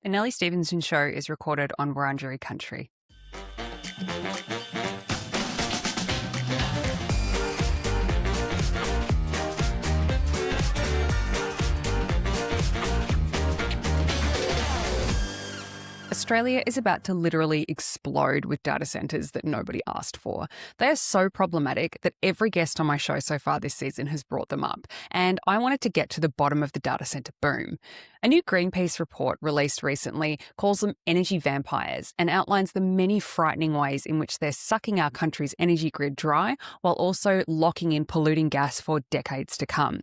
The Nelli Stevenson show is recorded on Wurundjeri country. Australia is about to literally explode with data centres that nobody asked for. They are so problematic that every guest on my show so far this season has brought them up, and I wanted to get to the bottom of the data centre boom. A new Greenpeace report released recently calls them energy vampires and outlines the many frightening ways in which they're sucking our country's energy grid dry while also locking in polluting gas for decades to come.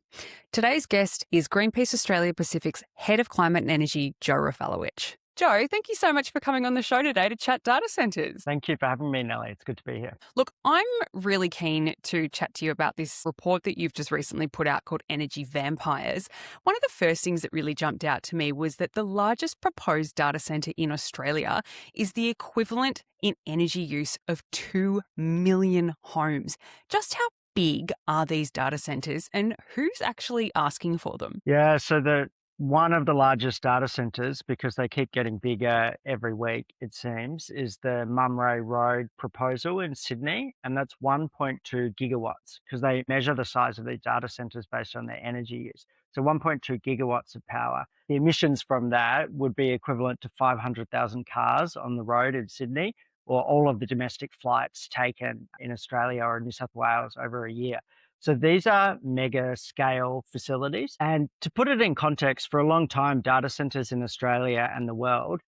Today's guest is Greenpeace Australia Pacific's Head of Climate and Energy, Joe Rafalowicz. Joe, thank you so much for coming on the show today to chat data centres. Thank you for having me, Nelly. It's good to be here. Look, I'm really keen to chat to you about this report that you've just recently put out called Energy Vampires. One of the first things that really jumped out to me was that the largest proposed data centre in Australia is the equivalent in energy use of 2 million homes. Just how big are these data centres and who's actually asking for them? Yeah, so one of the largest data centres, because they keep getting bigger every week, it seems, is the Mumray Road proposal in Sydney, and that's 1.2 gigawatts, because they measure the size of these data centres based on their energy use. So 1.2 gigawatts of power. The emissions from that would be equivalent to 500,000 cars on the road in Sydney, or all of the domestic flights taken in Australia or New South Wales over a year. So these are mega scale facilities. And to put it in context, for a long time, data centers in Australia and the world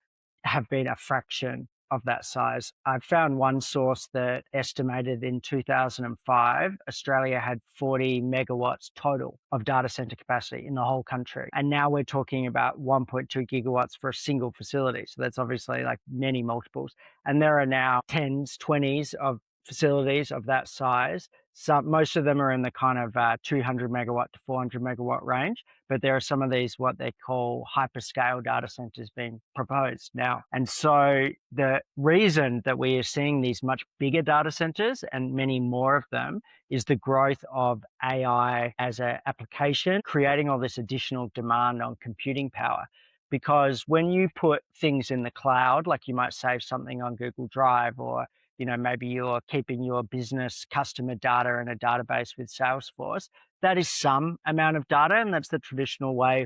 have been a fraction of that size. I found one source that estimated in 2005, Australia had 40 megawatts total of data center capacity in the whole country. And now we're talking about 1.2 gigawatts for a single facility. So that's obviously like many multiples. And there are now 10s, 20s of facilities of that size. Most of them are in the kind of 200 megawatt to 400 megawatt range, but there are some of these what they call hyperscale data centers being proposed now. And so the reason that we are seeing these much bigger data centers and many more of them is the growth of AI as an application, creating all this additional demand on computing power. Because when you put things in the cloud, like you might save something on Google Drive, or maybe you're keeping your business customer data in a database with Salesforce, that is some amount of data, and that's the traditional way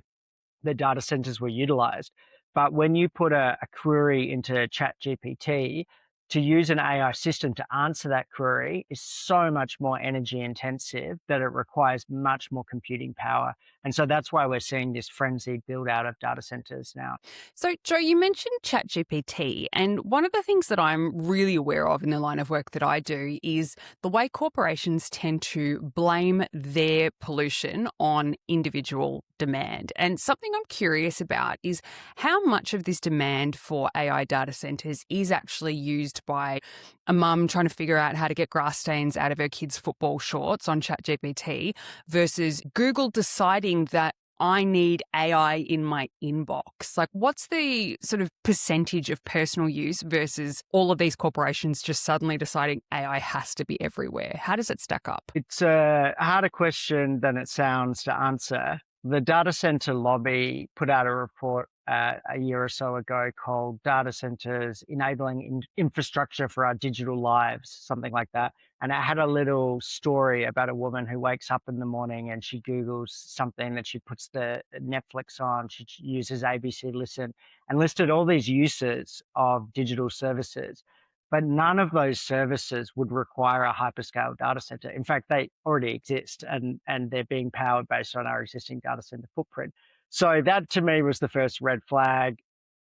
the data centers were utilized. But when you put a query into ChatGPT, to use an AI system to answer that query is so much more energy intensive that it requires much more computing power. And so that's why we're seeing this frenzied build out of data centers now. So, Joe, you mentioned ChatGPT, and one of the things that I'm really aware of in the line of work that I do is the way corporations tend to blame their pollution on individual demand. And something I'm curious about is how much of this demand for AI data centers is actually used by a mum trying to figure out how to get grass stains out of her kids' football shorts on ChatGPT versus Google deciding that I need AI in my inbox. Like, what's the sort of percentage of personal use versus all of these corporations just suddenly deciding AI has to be everywhere? How does it stack up? It's a harder question than it sounds to answer. The data center lobby put out a report a year or so ago called Data Centers Enabling Infrastructure for Our Digital Lives, something like that. And it had a little story about a woman who wakes up in the morning and she Googles something, that she puts the Netflix on, she uses ABC Listen, and listed all these uses of digital services. But none of those services would require a hyperscale data center. In fact, they already exist and they're being powered based on our existing data center footprint. So that to me was the first red flag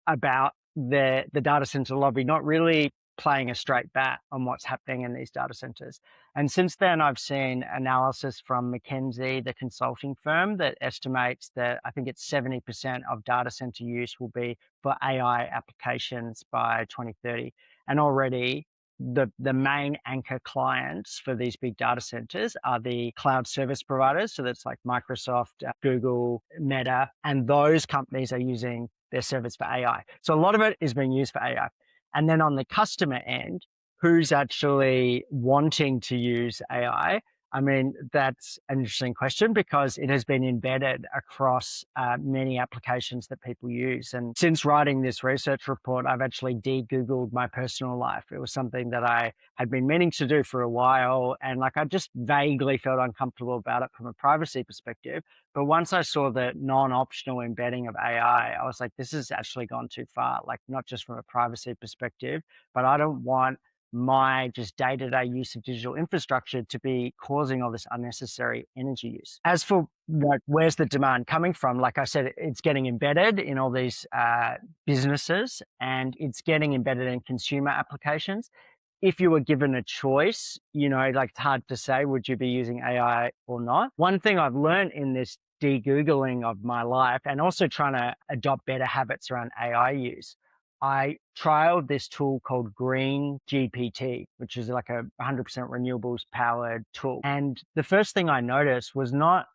about the data center lobby not really playing a straight bat on what's happening in these data centers. And since then, I've seen analysis from McKinsey, the consulting firm, that estimates that I think it's 70% of data center use will be for AI applications by 2030. And already the main anchor clients for these big data centers are the cloud service providers. So that's like Microsoft, Google, Meta, and those companies are using their service for AI. So a lot of it is being used for AI. And then on the customer end, who's actually wanting to use AI I mean, that's an interesting question because it has been embedded across many applications that people use. And since writing this research report, I've actually de-Googled my personal life. It was something that I had been meaning to do for a while. And like, I just vaguely felt uncomfortable about it from a privacy perspective. But once I saw the non-optional embedding of AI, I was like, this has actually gone too far, like not just from a privacy perspective, but I don't want my just day-to-day use of digital infrastructure to be causing all this unnecessary energy use. As for like, where's the demand coming from? Like I said, it's getting embedded in all these businesses, and it's getting embedded in consumer applications. If you were given a choice, like it's hard to say, would you be using AI or not? One thing I've learned in this de-Googling of my life and also trying to adopt better habits around AI use, I trialed this tool called Green GPT, which is like a 100% renewables powered tool. And the first thing I noticed was not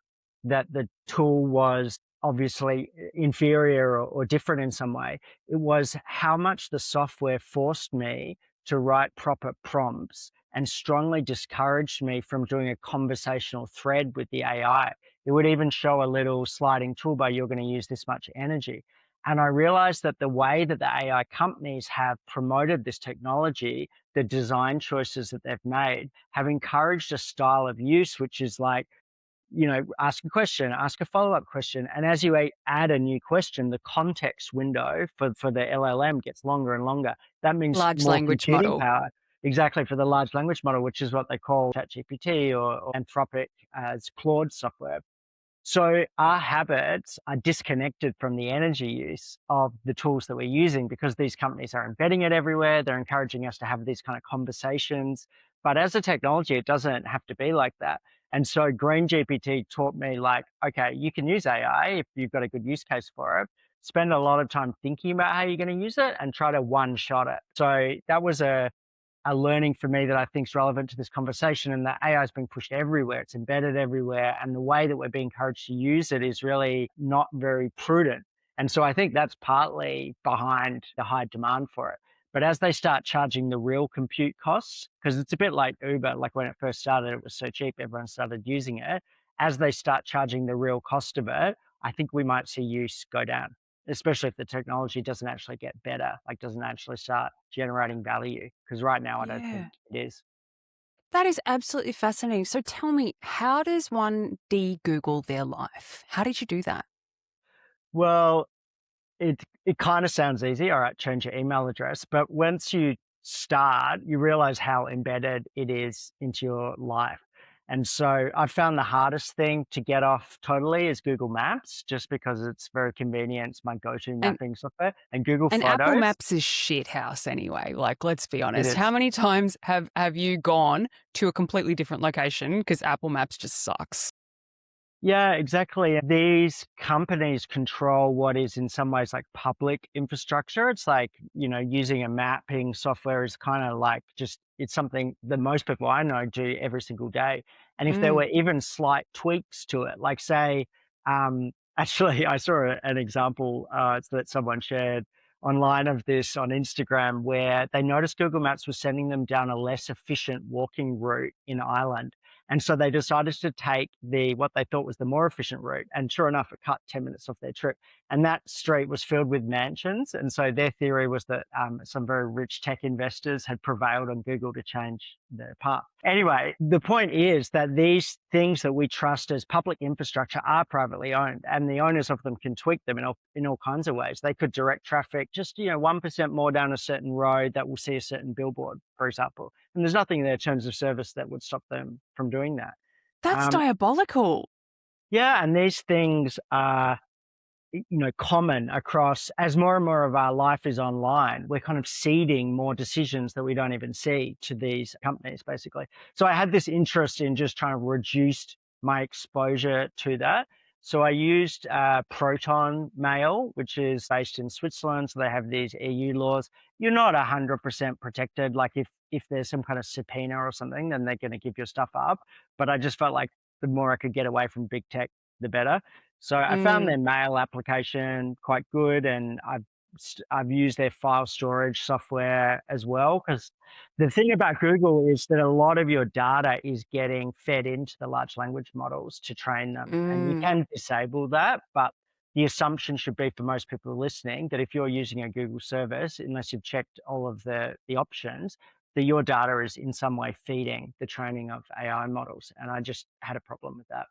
that the tool was obviously inferior or different in some way. It was how much the software forced me to write proper prompts and strongly discouraged me from doing a conversational thread with the AI. It would even show a little sliding toolbar, you're going to use this much energy. And I realized that the way that the AI companies have promoted this technology, the design choices that they've made, have encouraged a style of use, which is like, ask a question, ask a follow-up question. And as you add a new question, the context window for the LLM gets longer and longer. That means Large more language computing model. power. Exactly, for the large language model, which is what they call ChatGPT or Anthropic as Claude software. So our habits are disconnected from the energy use of the tools that we're using because these companies are embedding it everywhere. They're encouraging us to have these kind of conversations. But as a technology, it doesn't have to be like that. And so Green GPT taught me like, okay, you can use AI if you've got a good use case for it. Spend a lot of time thinking about how you're going to use it and try to one shot it. So that was a learning for me that I think is relevant to this conversation, and that AI is being pushed everywhere. It's embedded everywhere. And the way that we're being encouraged to use it is really not very prudent. And so I think that's partly behind the high demand for it. But as they start charging the real compute costs, because it's a bit like Uber, like when it first started, it was so cheap, everyone started using it. As they start charging the real cost of it, I think we might see use go down, especially if the technology doesn't actually get better, like doesn't actually start generating value. Because right now, I don't think Yeah. it is. That is absolutely fascinating. So tell me, how does one de-Google their life? How did you do that? Well, it kind of sounds easy. All right, change your email address. But once you start, you realize how embedded it is into your life. And so I found the hardest thing to get off totally is Google Maps, just because it's very convenient. It's my go-to And mapping software. And Google and Apple Photos, Maps is shit house anyway. Like, let's be it honest. How is. many times have you gone to a completely different location because Apple Maps just sucks? Yeah, exactly. These companies control what is in some ways like public infrastructure. It's like, using a mapping software is kind of like just, it's something that most people I know do every single day. And if there Mm. were even slight tweaks to it, like say, actually, I saw an example that someone shared online of this on Instagram where they noticed Google Maps was sending them down a less efficient walking route in Ireland. And so they decided to take what they thought was the more efficient route. And sure enough, it cut 10 minutes off their trip. And that street was filled with mansions. And so their theory was that some very rich tech investors had prevailed on Google to change their path. Anyway, the point is that these things that we trust as public infrastructure are privately owned, and the owners of them can tweak them in all kinds of ways. They could direct traffic just 1% more down a certain road that will see a certain billboard, for example. And there's nothing in their terms of service that would stop them from doing that. That's Um, diabolical. yeah, and these things are common across, as more and more of our life is online, we're kind of seeding more decisions that we don't even see to these companies, basically. So I had this interest in just trying to reduce my exposure to that. So I used Proton Mail, which is based in Switzerland. So they have these EU laws. You're not 100% protected. Like if there's some kind of subpoena or something, then they're going to give your stuff up. But I just felt like the more I could get away from big tech, the better. So I found Mm. their mail application quite good, and I've I've used their file storage software as well, because the thing about Google is that a lot of your data is getting fed into the large language models to train them, and you Mm. can disable that, but the assumption should be for most people listening that if you're using a Google service, unless you've checked all of the options, that your data is in some way feeding the training of AI models. And I just had a problem with that.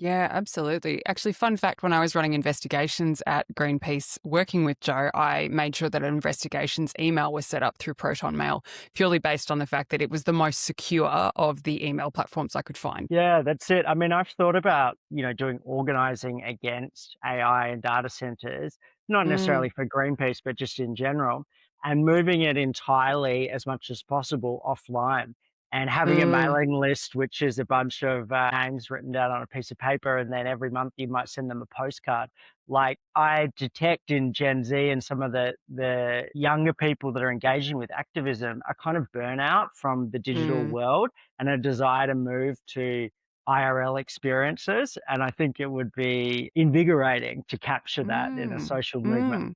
Yeah, absolutely. Actually, fun fact, when I was running investigations at Greenpeace working with Joe, I made sure that an investigations email was set up through Proton Mail, purely based on the fact that it was the most secure of the email platforms I could find. Yeah, that's it. I mean, I've thought about, doing organizing against AI and data centers, not Mm, necessarily for Greenpeace, but just in general, and moving it entirely as much as possible offline and having a mm, mailing list, which is a bunch of names written down on a piece of paper. And then every month you might send them a postcard. Like I detect in Gen Z and some of the younger people that are engaging with activism are kind of burnout from the digital mm, world and a desire to move to IRL experiences. And I think it would be invigorating to capture that in a mm, social movement. mm.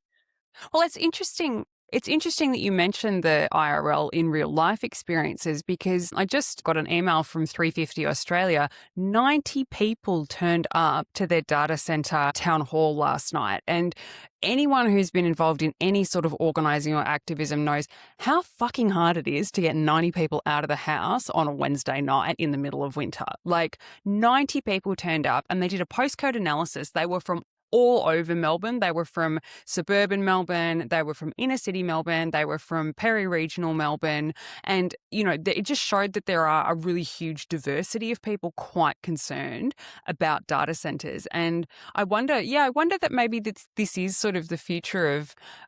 Well, it's interesting. It's interesting that you mentioned the IRL in real life experiences because I just got an email from 350 Australia. 90 people turned up to their data center town hall last night. And anyone who's been involved in any sort of organizing or activism knows how fucking hard it is to get 90 people out of the house on a Wednesday night in the middle of winter. Like 90 people turned up and they did a postcode analysis. They were from all over Melbourne. They were from suburban Melbourne. They were from inner city Melbourne. They were from peri-regional Melbourne. And, it just showed that there are a really huge diversity of people quite concerned about data centers. And I wonder that maybe this is sort of the future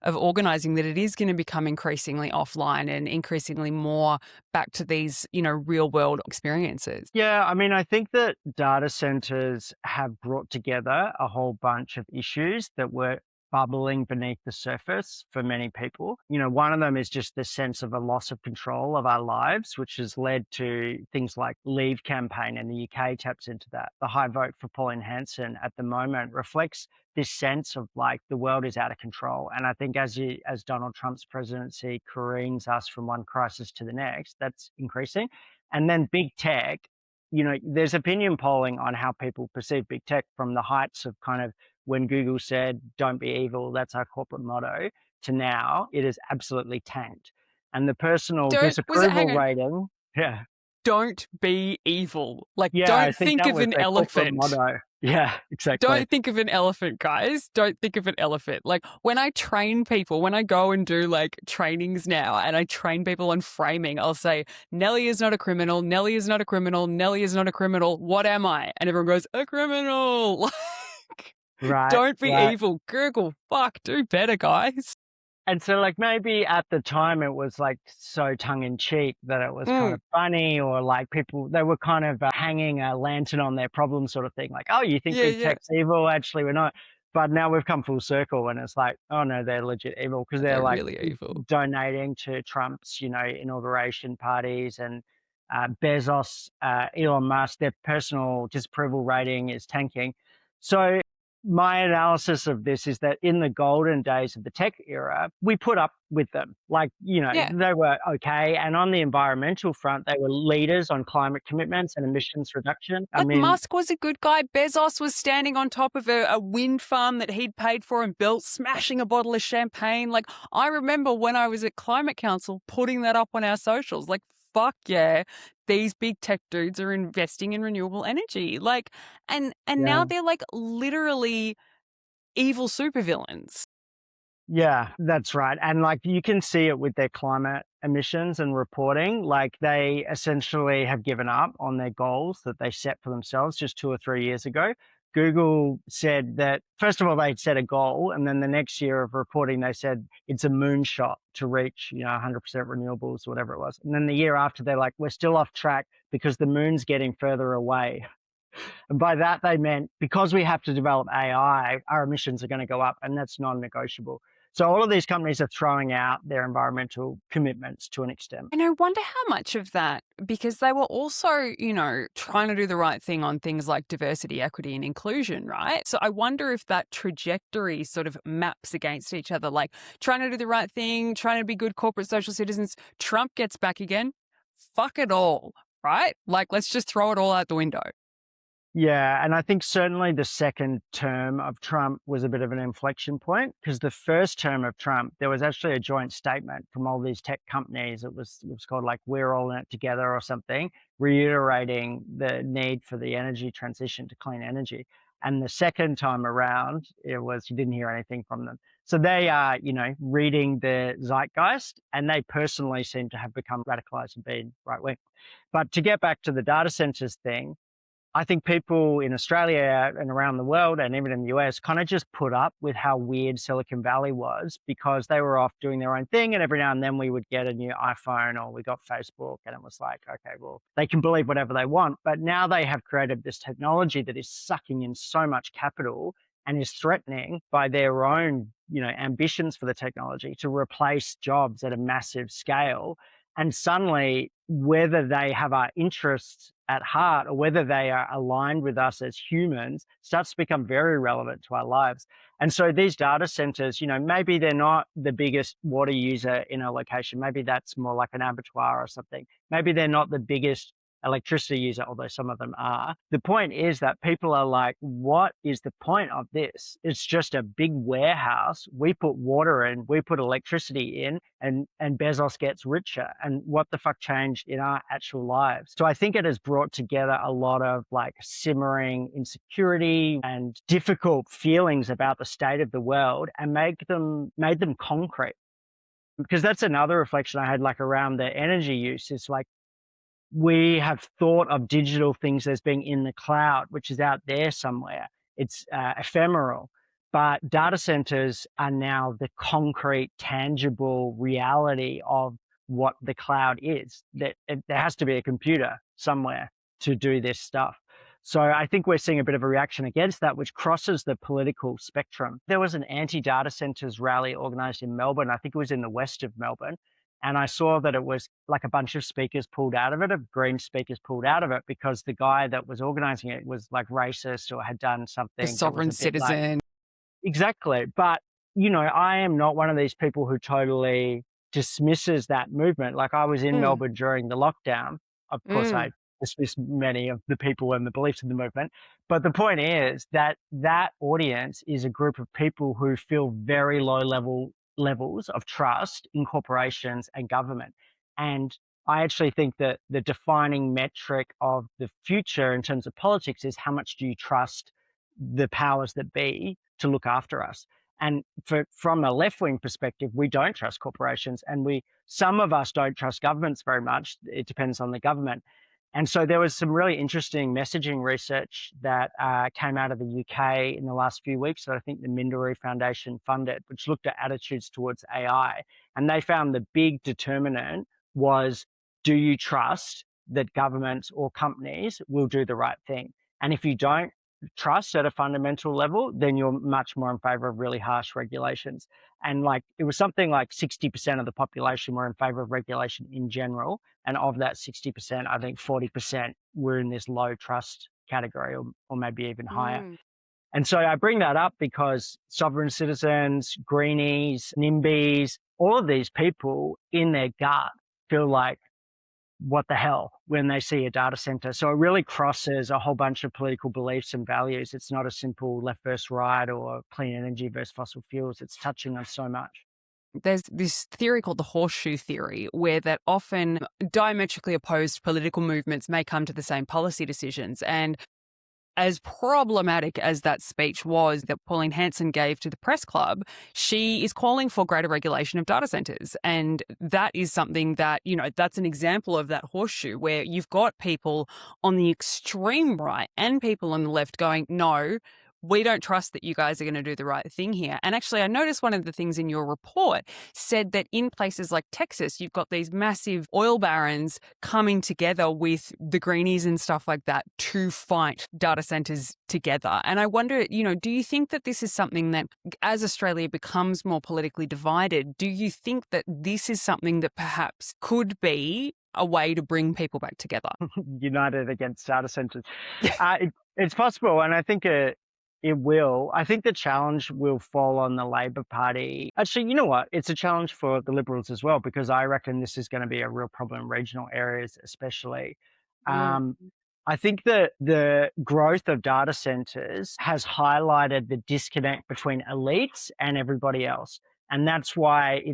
of organizing, that it is going to become increasingly offline and increasingly more back to these, real world experiences. Yeah, I mean, I think that data centers have brought together a whole bunch of issues that were bubbling beneath the surface for many people. One of them is just the sense of a loss of control of our lives, which has led to things like Leave campaign, and the UK taps into that. The high vote for Pauline Hanson at the moment reflects this sense of like the world is out of control. And I think as Donald Trump's presidency careens us from one crisis to the next, that's increasing. And then big tech, there's opinion polling on how people perceive big tech from the heights of kind of when Google said, don't be evil, that's our corporate motto, to now it is absolutely tanked. And the personal Hang disapproval on, rating, yeah, don't be evil. Like, yeah, I don't think think that of was an their corporate elephant. motto. Yeah, exactly. Don't think of an elephant, guys. Don't think of an elephant. Like, when I train people, when I go and do like trainings now and I train people on framing, I'll say, Nelly is not a criminal. Nelly is not a criminal. Nelly is not a criminal. What am I? And everyone goes, a criminal. Like, Right, don't be right. evil. Google, fuck, do better, guys. And so, like, maybe at the time it was like so tongue in cheek that it was kind Mm, of funny, or like people, they were kind of hanging a lantern on their problem sort of thing. Like, oh, you think yeah, big yeah. tech's evil? Actually, we're not. But now we've come full circle and it's like, oh no, they're legit evil because they're They're like really evil. donating to Trump's, inauguration parties, and Bezos, Elon Musk, their personal disapproval rating is tanking. So my analysis of this is that in the golden days of the tech era, we put up with them. Like, Yeah. they were okay. And on the environmental front, they were leaders on climate commitments and emissions reduction. I Like mean, Musk was a good guy. Bezos was standing on top of a wind farm that he'd paid for and built, smashing a bottle of champagne. Like, I remember when I was at Climate Council putting that up on our socials. Like, fuck yeah, these big tech dudes are investing in renewable energy. Like, and yeah. now they're like literally evil supervillains. Yeah, that's right. And like you can see it with their climate emissions and reporting. Like they essentially have given up on their goals that they set for themselves just 2 or 3 years ago. Google said that, first of all, they'd set a goal. And then the next year of reporting, they said it's a moonshot to reach, 100% renewables, whatever it was. And then the year after, they're like, we're still off track because the moon's getting further away. And by that, they meant because we have to develop AI, our emissions are going to go up, and that's non negotiable. So all of these companies are throwing out their environmental commitments to an extent. And I wonder how much of that, because they were also, trying to do the right thing on things like diversity, equity, and inclusion, right? So I wonder if that trajectory sort of maps against each other, like trying to do the right thing, trying to be good corporate social citizens. Trump gets back again. Fuck it all, right? Like, let's just throw it all out the window. Yeah, and I think certainly the second term of Trump was a bit of an inflection point, because the first term of Trump, there was actually a joint statement from all these tech companies. It was called like "We're all in it together" or something, reiterating the need for the energy transition to clean energy. And the second time around, you didn't hear anything from them. So they are, reading the zeitgeist, and they personally seem to have become radicalized and been right wing. But to get back to the data centers thing, I think people in Australia and around the world and even in the US kind of just put up with how weird Silicon Valley was, because they were off doing their own thing. And every now and then we would get a new iPhone or we got Facebook, and it was like, okay, well, they can believe whatever they want. But now they have created this technology that is sucking in so much capital and is threatening by their own, ambitions for the technology to replace jobs at a massive scale. And suddenly, whether they have our interests at heart or whether they are aligned with us as humans starts to become very relevant to our lives. And so these data centers, maybe they're not the biggest water user in a location. Maybe that's more like an abattoir or something. Maybe they're not the biggest electricity user, although some of them are. The point is that people are like, what is the point of this? It's just a big warehouse. We put water in, we put electricity in, and Bezos gets richer. And what the fuck changed in our actual lives? So I think it has brought together a lot of like simmering insecurity and difficult feelings about the state of the world and made them concrete. Because that's another reflection I had, like around the energy use, is like, we have thought of digital things as being in the cloud, which is out there somewhere. It's ephemeral. But data centers are now the concrete, tangible reality of what the cloud is. There has to be a computer somewhere to do this stuff. So I think we're seeing a bit of a reaction against that, which crosses the political spectrum. There was an anti-data centers rally organized in Melbourne. I think it was in the west of Melbourne. And I saw that it was like a bunch of speakers pulled out of it, of Green speakers pulled out of it, because the guy that was organizing it was like racist or had done The something that was sovereign a bit like, citizen. exactly. But, I am not one of these people who totally dismisses that movement. Like, I was in Mm, Melbourne during the lockdown. Of course, mm. I dismiss many of the people and the beliefs of the movement. But the point is that that audience is a group of people who feel very low levels of trust in corporations and government. And I actually think that the defining metric of the future in terms of politics is how much do you trust the powers that be to look after us. And from a left-wing perspective, we don't trust corporations, and some of us don't trust governments very much. It depends on the government. And so there was some really interesting messaging research that came out of the UK in the last few weeks that I think the Minderoo Foundation funded, which looked at attitudes towards AI. And they found the big determinant was, do you trust that governments or companies will do the right thing? And if you don't trust at a fundamental level, then you're much more in favor of really harsh regulations. And like, it was something like 60% of the population were in favor of regulation in general. And of that 60%, I think 40% were in this low trust category, or maybe even higher. Mm. And so I bring that up because sovereign citizens, greenies, NIMBYs, all of these people in their gut feel like, what the hell, when they see a data center. So it really crosses a whole bunch of political beliefs and values. It's not a simple left versus right or clean energy versus fossil fuels. It's touching on so much. There's this theory called the horseshoe theory, where that often diametrically opposed political movements may come to the same policy decisions. And as problematic as that speech was that Pauline Hanson gave to the press club, she is calling for greater regulation of data centers. And that is something that, that's an example of that horseshoe, where you've got people on the extreme right and people on the left going, no, we don't trust that you guys are going to do the right thing here. And actually, I noticed one of the things in your report said that in places like Texas, you've got these massive oil barons coming together with the greenies and stuff like that to fight data centers together. And I wonder, do you think that this is something that as Australia becomes more politically divided, do you think that this is something that perhaps could be a way to bring people back together? United against data centers. It's possible, and I think it will. I think the challenge will fall on the Labor Party. Actually, you know what? It's a challenge for the Liberals as well, because I reckon this is going to be a real problem in regional areas, especially. Mm. I think that the growth of data centers has highlighted the disconnect between elites and everybody else. And that's why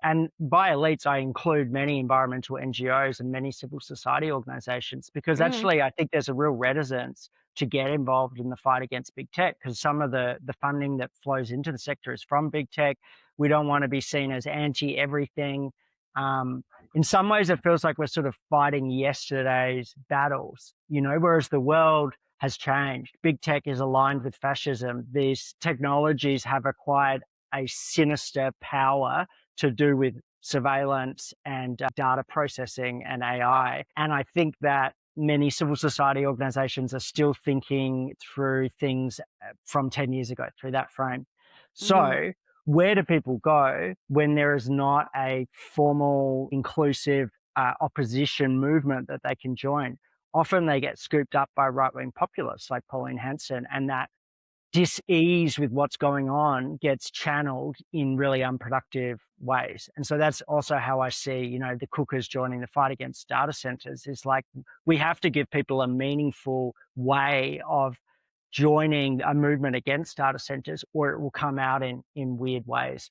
and by elites, I include many environmental NGOs and many civil society organizations, because actually I think there's a real reticence to get involved in the fight against big tech, because some of the funding that flows into the sector is from big tech. We don't want to be seen as anti everything. In some ways, it feels like we're sort of fighting yesterday's battles, whereas the world has changed. Big tech is aligned with fascism. These technologies have acquired a sinister power to do with surveillance and data processing and AI. And I think that many civil society organizations are still thinking through things from 10 years ago, through that frame. So where do people go when there is not a formal, inclusive opposition movement that they can join? Often they get scooped up by right-wing populists like Pauline Hanson, and that dis-ease with what's going on gets channeled in really unproductive ways. And so that's also how I see, the cookers joining the fight against data centers, is like, we have to give people a meaningful way of joining a movement against data centers, or it will come out in weird ways.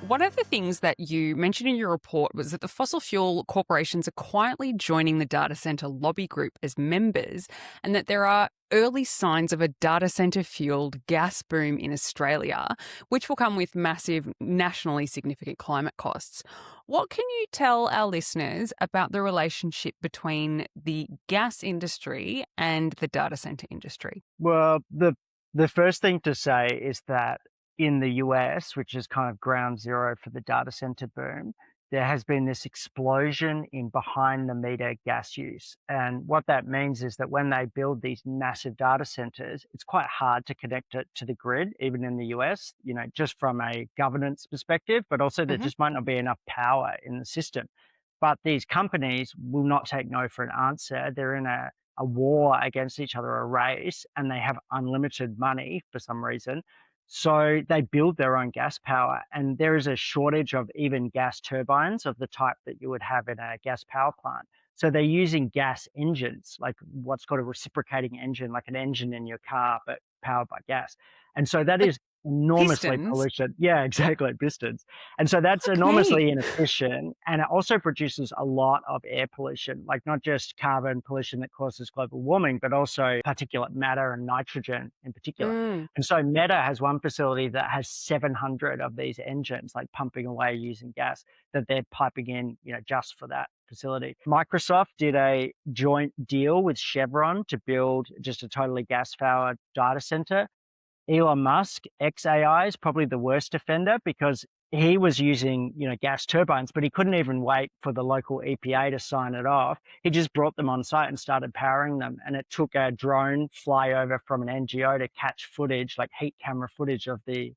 One of the things that you mentioned in your report was that the fossil fuel corporations are quietly joining the data center lobby group as members, and that there are early signs of a data center fueled gas boom in Australia, which will come with massive nationally significant climate costs. What can you tell our listeners about the relationship between the gas industry and the data center industry? Well, the first thing to say is that in the US, which is kind of ground zero for the data center boom, there has been this explosion in behind the meter gas use. And what that means is that when they build these massive data centers, it's quite hard to connect it to the grid, even in the US, just from a governance perspective, but also there just might not be enough power in the system. But these companies will not take no for an answer. They're in a war against each other, a race, and they have unlimited money for some reason. So they build their own gas power, and there is a shortage of even gas turbines of the type that you would have in a gas power plant. So they're using gas engines, like what's called a reciprocating engine, like an engine in your car, but powered by gas. And so that Like is enormously pistons? pollution. Yeah, exactly, pistons. And so that's Fuck me. enormously inefficient. And it also produces a lot of air pollution, like not just carbon pollution that causes global warming, but also particulate matter and nitrogen in particular. Mm. And so Meta has one facility that has 700 of these engines, like pumping away using gas, that they're piping in, just for that facility. Microsoft did a joint deal with Chevron to build just a totally gas-powered data center. Elon Musk, XAI, is probably the worst offender, because he was using, gas turbines, but he couldn't even wait for the local EPA to sign it off. He just brought them on site and started powering them. And it took a drone flyover from an NGO to catch footage, like heat camera footage of the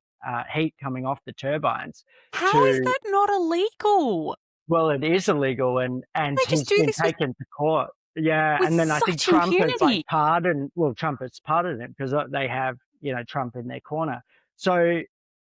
heat coming off the turbines How is to, that not illegal? well, it is illegal, and They just he's do been this taken to court. Yeah, with and then I think such Trump has impunity. Trump has pardoned him, because they have, Trump in their corner. So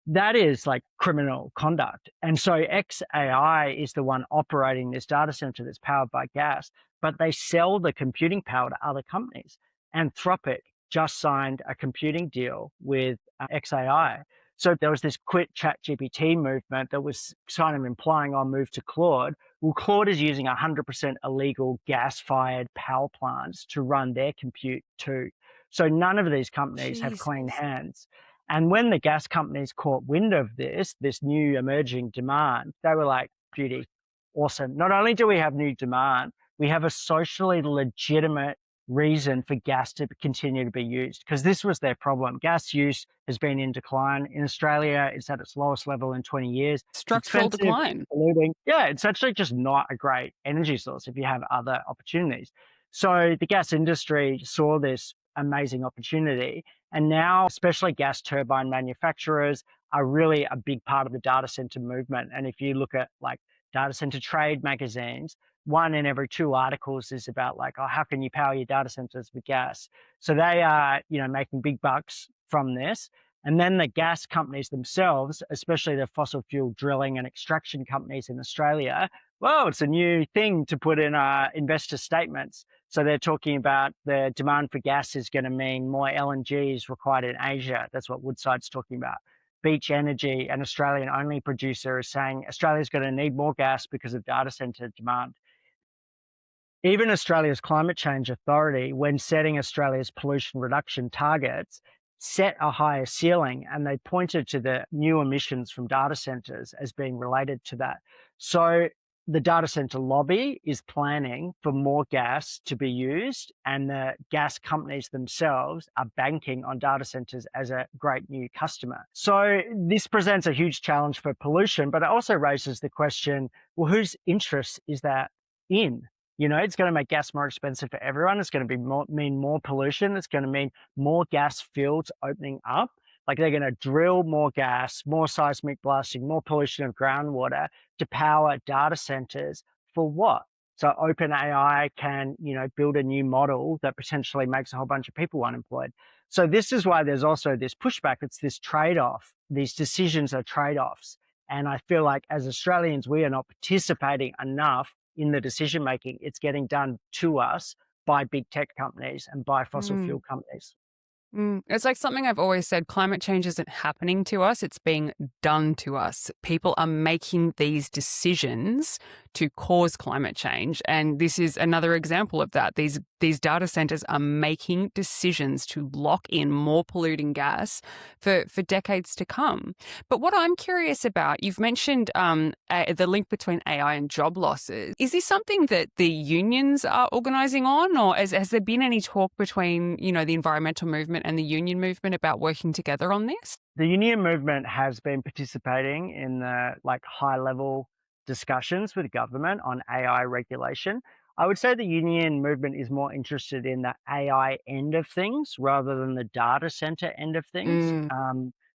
that is like criminal conduct. And so XAI is the one operating this data center that's powered by gas, but they sell the computing power to other companies. Anthropic just signed a computing deal with XAI. So there was this quit ChatGPT movement that was kind of implying on move to Claude. Well, Claude is using 100% illegal gas-fired power plants to run their compute too. So none of these companies have clean Jesus. hands. And when the gas companies caught wind of this new emerging demand, they were like, beauty, awesome. Not only do we have new demand, we have a socially legitimate reason for gas to continue to be used, because this was their problem. Gas use has been in decline. In Australia, it's at its lowest level in 20 years. It's Structural expensive, it's decline. polluting. Yeah, it's actually just not a great energy source if you have other opportunities. So the gas industry saw this amazing opportunity. And now, especially gas turbine manufacturers are really a big part of the data center movement. And if you look at like data center trade magazines, 1 in every 2 articles is about like, oh, how can you power your data centers with gas? So they are, making big bucks from this. And then the gas companies themselves, especially the fossil fuel drilling and extraction companies in Australia, well, it's a new thing to put in investor statements. So they're talking about the demand for gas is going to mean more LNG is required in Asia. That's what Woodside's talking about. Beach Energy, an Australian only producer, is saying Australia's going to need more gas because of data center demand. Even Australia's Climate Change Authority, when setting Australia's pollution reduction targets, set a higher ceiling, and they pointed to the new emissions from data centers as being related to that. So the data center lobby is planning for more gas to be used, and the gas companies themselves are banking on data centers as a great new customer. So this presents a huge challenge for pollution, but it also raises the question, well, whose interest is that in? It's going to make gas more expensive for everyone. It's going to mean more pollution. It's going to mean more gas fields opening up. Like they're going to drill more gas, more seismic blasting, more pollution of groundwater to power data centers for what? So OpenAI can, build a new model that potentially makes a whole bunch of people unemployed. So this is why there's also this pushback. It's this trade-off. These decisions are trade-offs. And I feel like as Australians, we are not participating enough in the decision making. It's getting done to us by big tech companies and by fossil fuel companies. It's like something I've always said, climate change isn't happening to us, it's being done to us. People are making these decisions to cause climate change. And this is another example of that. These data centers are making decisions to lock in more polluting gas for decades to come. But what I'm curious about, you've mentioned the link between AI and job losses. Is this something that the unions are organising on, or has there been any talk between, the environmental movement and the union movement about working together on this? The union movement has been participating in the high level discussions with government on AI regulation. I would say the union movement is more interested in the AI end of things rather than the data center end of things,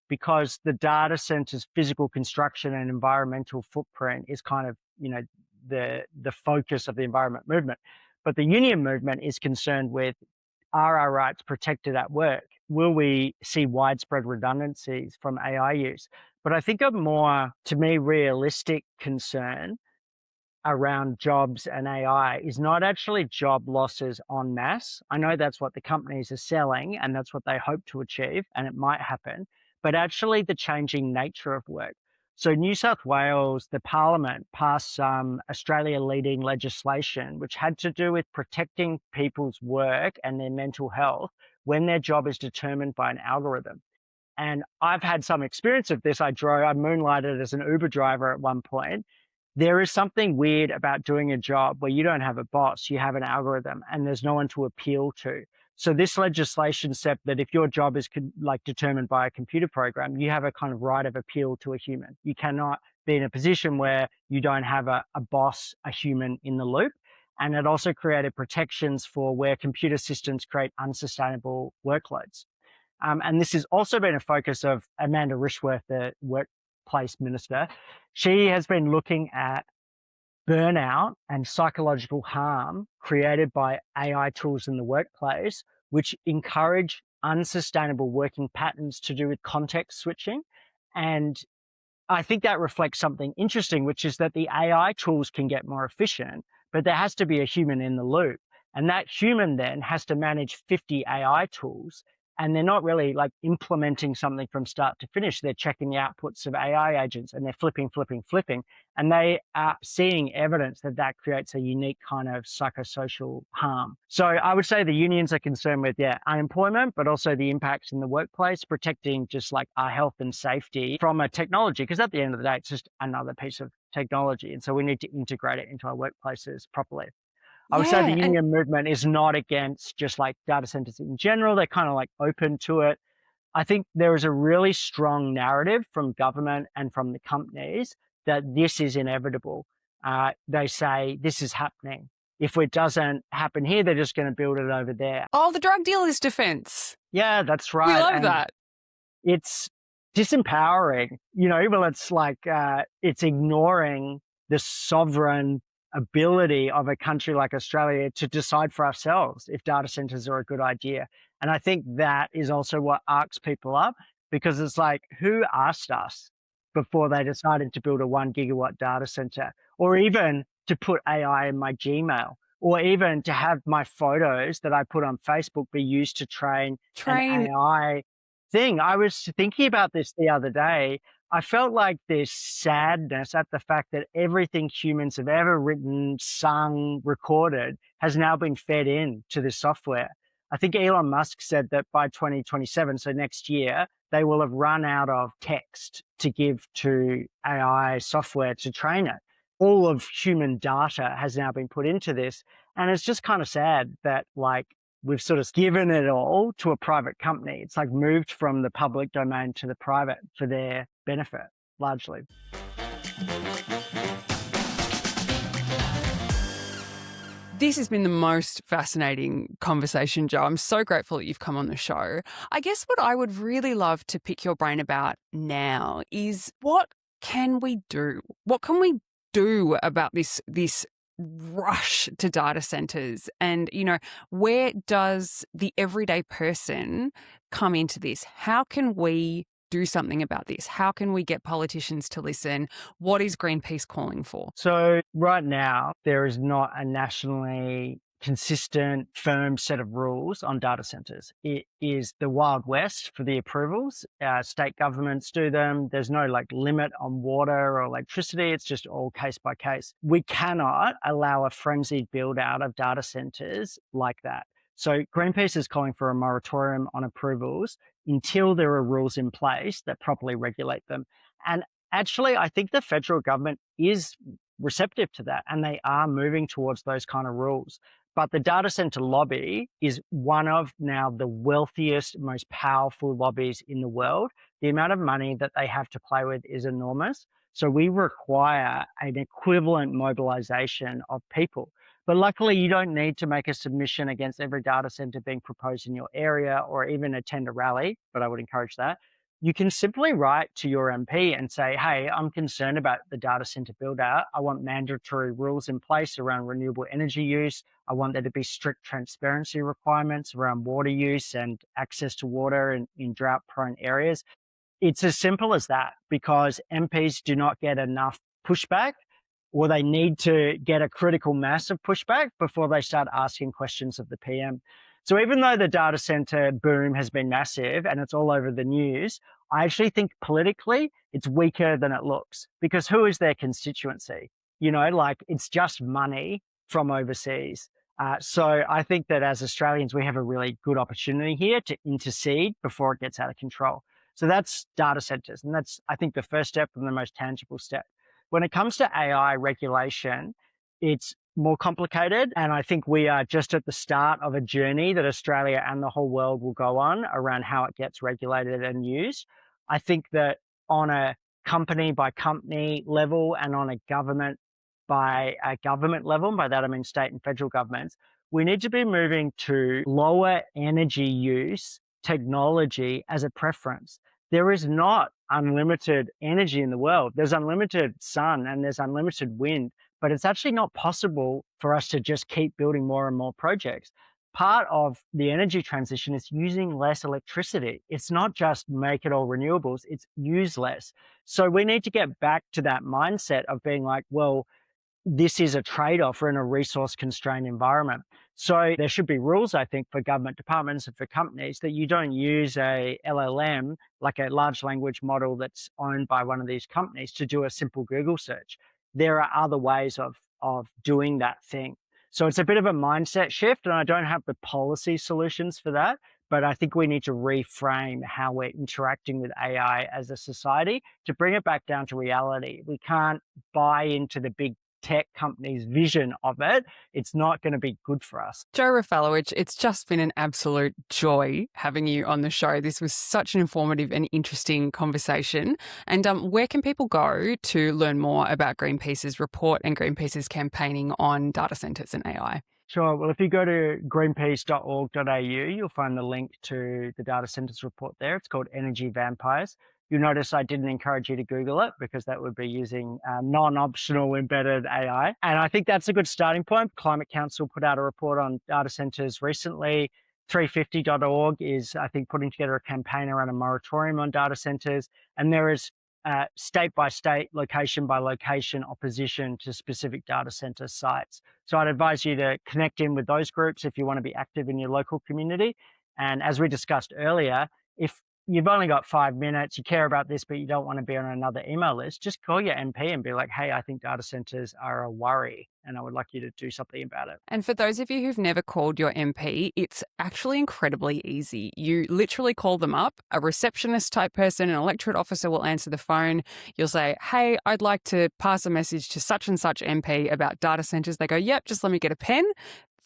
because the data center's physical construction and environmental footprint is kind of, the focus of the environment movement. But the union movement is concerned with, are our rights protected at work? Will we see widespread redundancies from AI use? But I think a more, to me, realistic concern around jobs and AI is not actually job losses en masse. I know that's what the companies are selling and that's what they hope to achieve, and it might happen, but actually the changing nature of work. So New South Wales, the Parliament passed some Australia-leading legislation which had to do with protecting people's work and their mental health when their job is determined by an algorithm. And I've had some experience of this. I moonlighted as an Uber driver at one point. There is something weird about doing a job where you don't have a boss, you have an algorithm, and there's no one to appeal to. So this legislation said that if your job is determined by a computer program, you have a kind of right of appeal to a human. You cannot be in a position where you don't have a boss, a human in the loop. And it also created protections for where computer systems create unsustainable workloads. And this has also been a focus of Amanda Rishworth, the workplace minister. She has been looking at burnout and psychological harm created by AI tools in the workplace, which encourage unsustainable working patterns to do with context switching. And I think that reflects something interesting, which is that the AI tools can get more efficient, but there has to be a human in the loop. And that human then has to manage 50 AI tools. And they're not really implementing something from start to finish. They're checking the outputs of AI agents and they're flipping. And they are seeing evidence that creates a unique kind of psychosocial harm. So I would say the unions are concerned with, unemployment, but also the impacts in the workplace, protecting just our health and safety from a technology, because at the end of the day, it's just another piece of technology. And so we need to integrate it into our workplaces properly. I would say the Yeah. And union movement is not against just like data centers in general. They're kind of like open to it. I think there is a really strong narrative from government and from the companies that this is inevitable. They say this is happening. If it doesn't happen here, they're just going to build it over there. oh, the drug dealers' defense. Yeah, that's We right. love And that. it's disempowering, well, it's like it's ignoring the sovereign ability of a country like Australia to decide for ourselves if data centers are a good idea. And I think that is also what arcs people up, because it's like, who asked us before they decided to build a 1 gigawatt data center, or even to put AI in my Gmail, or even to have my photos that I put on Facebook be used to train an Train. AI thing. I was thinking about this the other day. I felt like this sadness at the fact that everything humans have ever written, sung, recorded has now been fed in to this software. I think Elon Musk said that by 2027, so next year, they will have run out of text to give to AI software to train it. All of human data has now been put into this. And it's just kind of sad that, like, we've sort of given it all to a private company. It's like moved from the public domain to the private for their benefit, largely. This has been the most fascinating conversation, Joe. I'm so grateful that you've come on the show. I guess what I would really love to pick your brain about now is what can we do? What can we do about this rush to data centers? And, where does the everyday person come into this? How can we do something about this? How can we get politicians to listen? What is Greenpeace calling for? So right now, there is not a nationally consistent, firm set of rules on data centers. It is the Wild West for the approvals. State governments do them. There's no like limit on water or electricity. It's just all case by case. We cannot allow a frenzied build out of data centers like that. So Greenpeace is calling for a moratorium on approvals until there are rules in place that properly regulate them. And actually, I think the federal government is receptive to that, and they are moving towards those kind of rules. But the data center lobby is one of now the wealthiest, most powerful lobbies in the world. The amount of money that they have to play with is enormous. So we require an equivalent mobilization of people. But luckily, you don't need to make a submission against every data center being proposed in your area or even attend a rally, but I would encourage that. You can simply write to your MP and say, hey, I'm concerned about the data center build out. I want mandatory rules in place around renewable energy use. I want there to be strict transparency requirements around water use and access to water in drought prone areas. It's as simple as that, because MPs do not get enough pushback, or they need to get a critical mass of pushback before they start asking questions of the PM. So even though the data center boom has been massive and it's all over the news, I actually think politically it's weaker than it looks, because who is their constituency? Like, it's just money from overseas. So I think that as Australians, we have a really good opportunity here to intercede before it gets out of control. So that's data centers. And that's, I think, the first step and the most tangible step. When it comes to AI regulation, it's more complicated. And I think we are just at the start of a journey that Australia and the whole world will go on around how it gets regulated and used. I think that on a company by company level and on a government by a government level, by that I mean state and federal governments, we need to be moving to lower energy use technology as a preference. There is not unlimited energy in the world. There's unlimited sun and there's unlimited wind, but it's actually not possible for us to just keep building more and more projects. Part of the energy transition is using less electricity. It's not just make it all renewables, it's use less. So we need to get back to that mindset of being like, well, this is a trade-off. We're in a resource constrained environment. So there should be rules, I think, for government departments and for companies that you don't use a LLM, like a large language model that's owned by one of these companies, to do a simple Google search. There are other ways of doing that thing. So it's a bit of a mindset shift, and I don't have the policy solutions for that, but I think we need to reframe how we're interacting with AI as a society to bring it back down to reality. We can't buy into the big tech company's vision of it, it's not going to be good for us. Joe Rafalowicz, it's just been an absolute joy having you on the show. This was such an informative and interesting conversation. And where can people go to learn more about Greenpeace's report and Greenpeace's campaigning on data centres and AI? Sure. Well, if you go to greenpeace.org.au, you'll find the link to the data centres report there. It's called Energy Vampires. You'll notice I didn't encourage you to Google it because that would be using non-optional embedded AI. And I think that's a good starting point. Climate Council put out a report on data centres recently. 350.org is, I think, putting together a campaign around a moratorium on data centres. And there is state by state, location by location opposition to specific data centre sites. So I'd advise you to connect in with those groups if you want to be active in your local community. And as we discussed earlier, if you've only got 5 minutes, you care about this, but you don't want to be on another email list, just call your MP and be like, hey, I think data centers are a worry and I would like you to do something about it. And for those of you who've never called your MP, it's actually incredibly easy. You literally call them up, a receptionist type person, an electorate officer will answer the phone. You'll say, hey, I'd like to pass a message to such and such MP about data centers. They go, yep, just let me get a pen.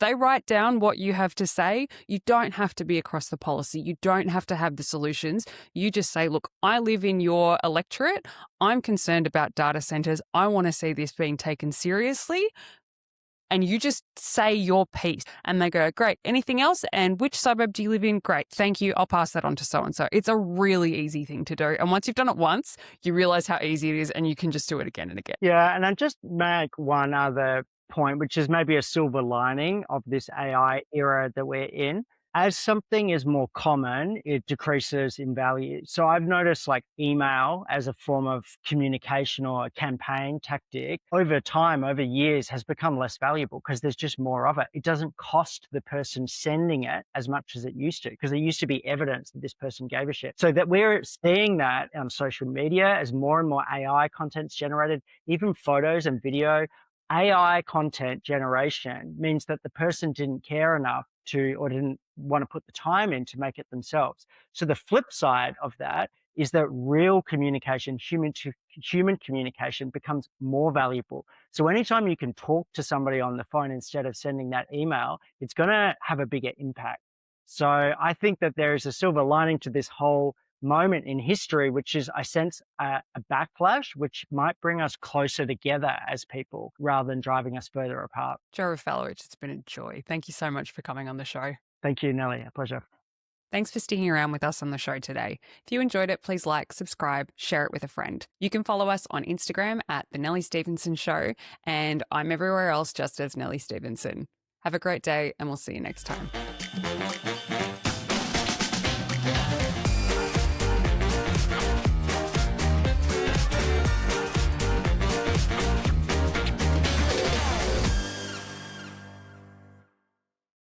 They write down what you have to say. You don't have to be across the policy. You don't have to have the solutions. You just say, look, I live in your electorate. I'm concerned about data centers. I want to see this being taken seriously. And you just say your piece. And they go, great. Anything else? And which suburb do you live in? Great. Thank you. I'll pass that on to so-and-so. It's a really easy thing to do. And once you've done it once, you realize how easy it is and you can just do it again and again. Yeah. And I just make one other point, which is maybe a silver lining of this AI era that we're in. As something is more common, it decreases in value. So I've noticed like email as a form of communication or a campaign tactic over time, over years, has become less valuable because there's just more of it. It doesn't cost the person sending it as much as it used to, because there used to be evidence that this person gave a shit. So that we're seeing that on social media as more and more AI content's generated, even photos and video. AI content generation means that the person didn't care enough to, or didn't want to put the time in to make it themselves. So the flip side of that is that real communication, human to human communication, becomes more valuable. So anytime you can talk to somebody on the phone instead of sending that email, it's going to have a bigger impact. So I think that there is a silver lining to this whole moment in history, which is, I sense, a backlash, which might bring us closer together as people rather than driving us further apart. Joe Rafalowicz, it's been a joy. Thank you so much for coming on the show. Thank you, Nelly. A pleasure. Thanks for sticking around with us on the show today. If you enjoyed it, please like, subscribe, share it with a friend. You can follow us on Instagram at The Nelli Stevenson Show, and I'm everywhere else just as Nelli Stevenson. Have a great day, and we'll see you next time.